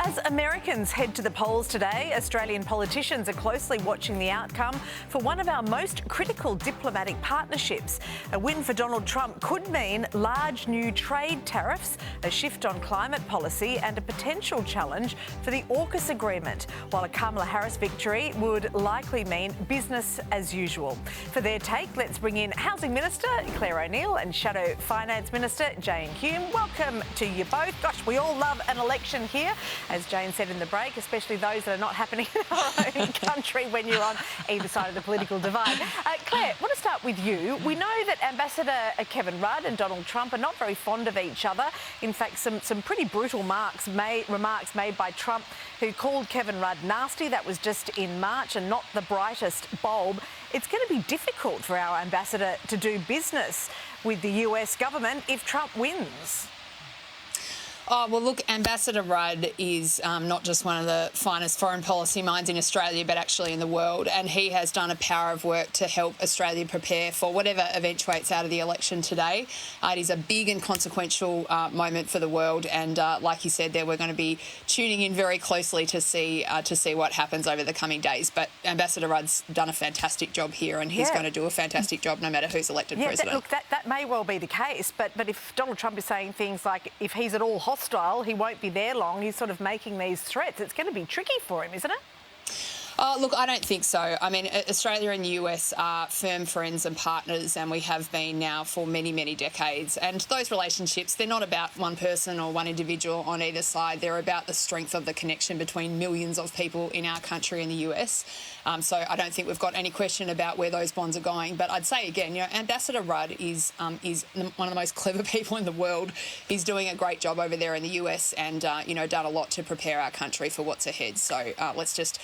As Americans head to the polls today, Australian politicians are closely watching the outcome for one of our most critical diplomatic partnerships. A win for Donald Trump could mean large new trade tariffs, a shift on climate policy and a potential challenge for the AUKUS agreement, while a Kamala Harris victory would likely mean business as usual. For their take, let's bring in Housing Minister Clare O'Neil and Shadow Finance Minister Jane Hume. Welcome to you both. Gosh, we all love an election here, as Jane said in the break, especially those that are not happening in our own country when you're on either side of the political divide. Clare, I want to start with you. We know that Ambassador Kevin Rudd and Donald Trump are not very fond of each other. In fact, some pretty brutal remarks made by Trump, who called Kevin Rudd nasty. That was just in March and not the brightest bulb. It's going to be difficult for our ambassador to do business with the US government if Trump wins. Oh, well, look, Ambassador Rudd is not just one of the finest foreign policy minds in Australia, but actually in the world. And he has done a power of work to help Australia prepare for whatever eventuates out of the election today. It is a big and consequential moment for the world. And like you said there, we're going to be tuning in very closely to see what happens over the coming days. But Ambassador Rudd's done a fantastic job here, and he's going to do a fantastic job no matter who's elected president. That may well be the case. But if Donald Trump is saying things like, if he's at all hostile, he won't be there long, he's sort of making these threats, it's going to be tricky for him, isn't it? Look, I don't think so. I mean, Australia and the US are firm friends and partners, and we have been now for many, many decades. And those relationships, they're not about one person or one individual on either side. They're about the strength of the connection between millions of people in our country and the US. So I don't think we've got any question about where those bonds are going. But I'd say again, Ambassador Rudd is one of the most clever people in the world. He's doing a great job over there in the US and, done a lot to prepare our country for what's ahead. So let's just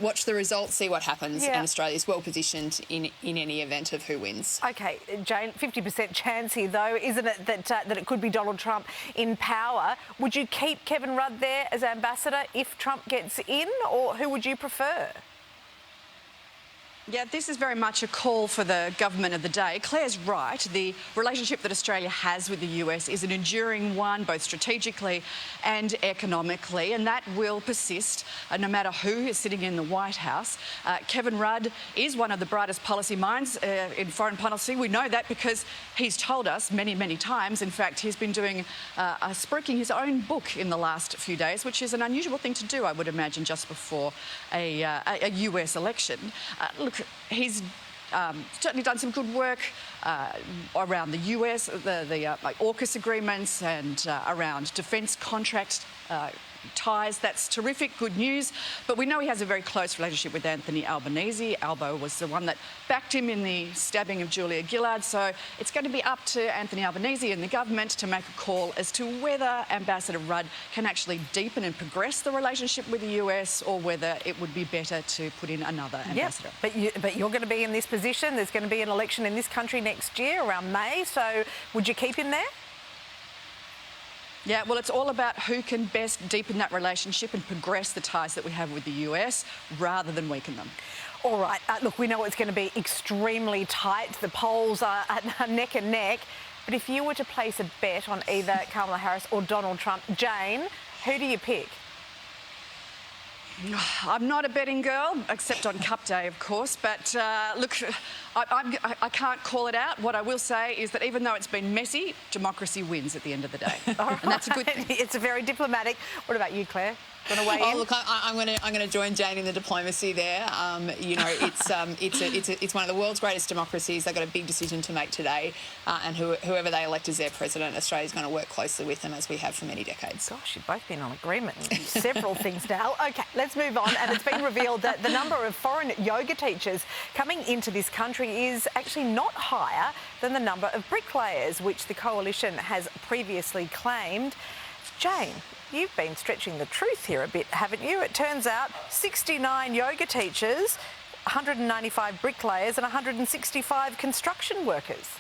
watch the results, see what happens, and Australia's well positioned in any event of who wins. OK, Jane, 50% chance here, though, isn't it, that it could be Donald Trump in power? Would you keep Kevin Rudd there as ambassador if Trump gets in, or who would you prefer? Yeah, this is very much a call for the government of the day. Claire's right. The relationship that Australia has with the US is an enduring one, both strategically and economically, and that will persist no matter who is sitting in the White House. Kevin Rudd is one of the brightest policy minds in foreign policy. We know that because he's told us many, many times. In fact, he's been doing spruiking his own book in the last few days, which is an unusual thing to do, I would imagine, just before a US election. Look, he's certainly done some good work around the US, the AUKUS agreements, and around defence contract ties. That's terrific, good news. But we know he has a very close relationship with Anthony Albanese. Albo was the one that backed him in the stabbing of Julia Gillard. So it's going to be up to Anthony Albanese and the government to make a call as to whether Ambassador Rudd can actually deepen and progress the relationship with the US, or whether it would be better to put in another ambassador. But you're going to be in this position. There's going to be an election in this country next year, around May. So would you keep him there? Yeah, well, it's all about who can best deepen that relationship and progress the ties that we have with the US rather than weaken them. All right. Look, we know it's going to be extremely tight. The polls are neck and neck. But if you were to place a bet on either Kamala Harris or Donald Trump, Jane, who do you pick? I'm not a betting girl, except on Cup Day, of course. But look, I can't call it out. What I will say is that even though it's been messy, democracy wins at the end of the day. And that's a good thing. It's a very diplomatic. What about you, Clare? Want to weigh in? Look, I'm going to join Jane in the diplomacy there. It's one of the world's greatest democracies. They've got a big decision to make today, and whoever they elect as their president, Australia's going to work closely with them, as we have for many decades. Gosh, you've both been on agreement on several things now. OK, let's move on. And it's been revealed that the number of foreign yoga teachers coming into this country is actually not higher than the number of bricklayers, which the coalition has previously claimed. Jane, you've been stretching the truth here a bit, haven't you? It turns out 69 yoga teachers, 195 bricklayers and 165 construction workers.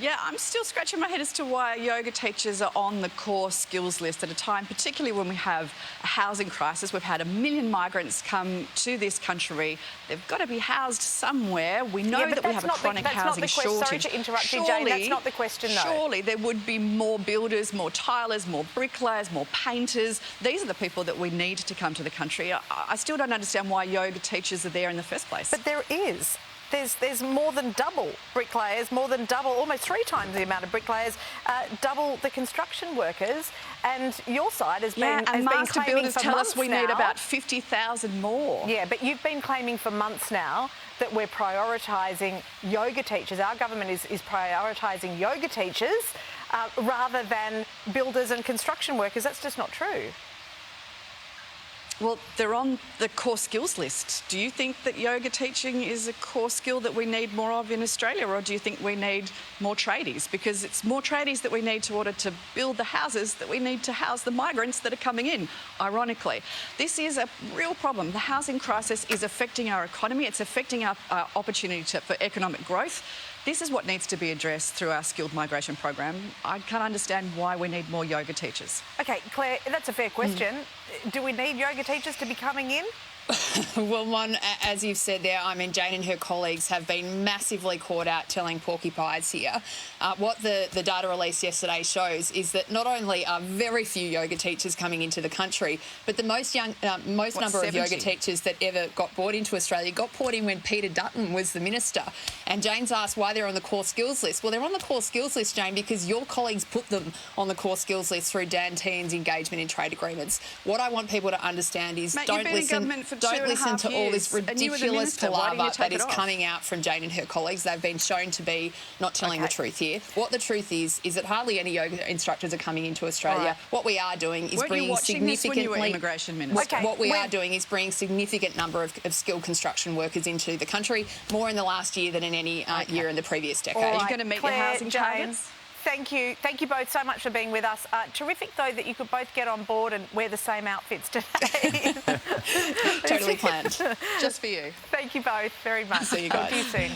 Yeah, I'm still scratching my head as to why yoga teachers are on the core skills list at a time, particularly when we have a housing crisis. We've had 1 million migrants come to this country. They've got to be housed somewhere. We know that we have a chronic housing shortage. Sorry to interrupt you, Jane. That's not the question, though. Surely there would be more builders, more tilers, more bricklayers, more painters. These are the people that we need to come to the country. I still don't understand why yoga teachers are there in the first place. But there is. There's more than double bricklayers, more than double, almost 3 times the amount of bricklayers, double the construction workers. And your side has been and master builders tell us we need about 50,000 more. Yeah, but you've been claiming for months now that we're prioritising yoga teachers. Our government is prioritising yoga teachers rather than builders and construction workers. That's just not true. Well, they're on the core skills list. Do you think that yoga teaching is a core skill that we need more of in Australia, or do you think we need more tradies? Because it's more tradies that we need in order to build the houses that we need to house the migrants that are coming in, ironically. This is a real problem. The housing crisis is affecting our economy. It's affecting our opportunity for economic growth. This is what needs to be addressed through our skilled migration program. I can't understand why we need more yoga teachers. OK, Claire, that's a fair question. Do we need yoga teachers to be coming in? Well, one, as you've said there, I mean, Jane and her colleagues have been massively caught out telling porcupines here. What the data release yesterday shows is that not only are very few yoga teachers coming into the country, but the most number of yoga teachers that ever got brought into Australia got brought in when Peter Dutton was the minister. And Jane's asked why they're on the core skills list. Well, they're on the core skills list, Jane, because your colleagues put them on the core skills list through Dan Tehan's engagement in trade agreements. What I want people to understand is don't listen to all this ridiculous palaver that is coming out from Jane and her colleagues. They've been shown to be not telling the truth here. What the truth is that hardly any yoga instructors are coming into Australia. Right. What we are doing is bringing significantly immigration minister. What we are doing is bringing significant number of skilled construction workers into the country, more in the last year than in any year in the previous decade. Are you going to meet Claire, your housing targets? Thank you both so much for being with us. Terrific, though, that you could both get on board and wear the same outfits today. Totally planned. Just for you. Thank you both very much. See you guys. Talk to you soon.